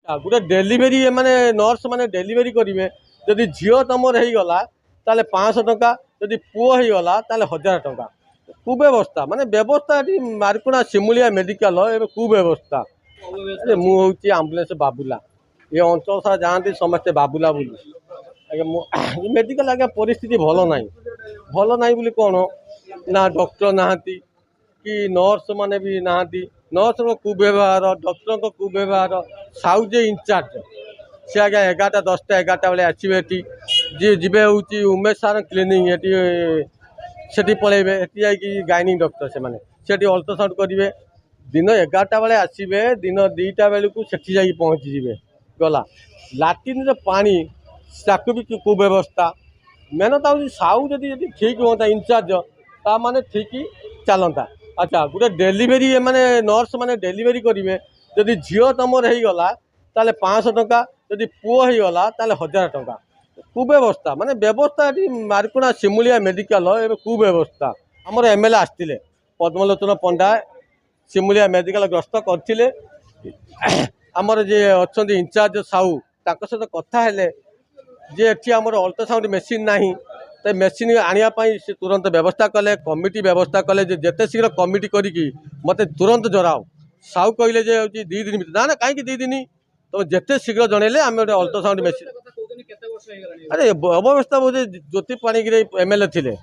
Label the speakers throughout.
Speaker 1: गोटे डेलीवरी माने नर्स माने डेलीवरी करेंगे जदि झील तुम होगा ताले 500 टंका जदि पुओ होगा ताले 1000 टंका कुव्यवस्था माने व्यवस्था ये मारकुणा सिमुलिया मेडिकल ए कुव्यवस्था मुझे आम्बुलांस बाबुला ये अंचल सारा जाती समस्ते बाबुला बोली मेडिकल आगे परिस्थिति भल ना भल ना बोली कौन ना डॉक्टर नहांती कि नर्स माने भी नहांती नर्स कुव्यवहार डॉक्टर को कुव्यवहार साउज इंचार्ज सी आज्ञा 11टा 10टा 11टा बेले आसवे जी जीवे हूँ उमेश सार क्लिनिक ये पलैबे ये गाइनिंग डॉक्टर से अल्ट्रासाउंड करेंगे दिन 11टा बेले आसवे दिन 2टा बेलू से पहुँची गला लाट्रिन पानी ताकू भी कुव्यवस्था मेन तो साउ जदि ठीक हाँ इंचार्ज ता माने ठीक चलता अच्छा गोटे डेलीवरी माने नर्स माने डेलीवरी करेंगे जदि झील तुम होगा ताले 500 टंका जदि पुओ होगा ताले 1000 टंका कुव्यवस्था माने व्यवस्था ये मारकुणा सिमुलिया मेडिकल ए कुव्यवस्था आमर एमएलए आसते पद्मलोचन पंडा सिमुलिया मेडिकल ग्रस्त करते आमर जे अच्छा इंचार्ज साहू सहित कथा हेले जे एटी आमर अल्ट्रासाउंड मेसीन नहीं तो मेसीन आने से तुरंत व्यवस्था कले कमिटी व्यवस्था कले जिते शीघ्र कमिटी करी मत तुरंत जराओ साहू कहले 2 दिन ना ना कहीं 2 दिन तुम जिते शीघ्र जनइले आम गोटे अल्ट्रासाउंड मेसीन अरे अव्यवस्था बोधे ज्योति पाणिग्राही एमएलए थे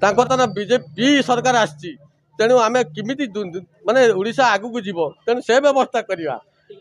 Speaker 1: तो बीजेपी सरकार आसी तेणु आम किमिति माने ओडिशा आगू को जीव तेणु से व्यवस्था करवा।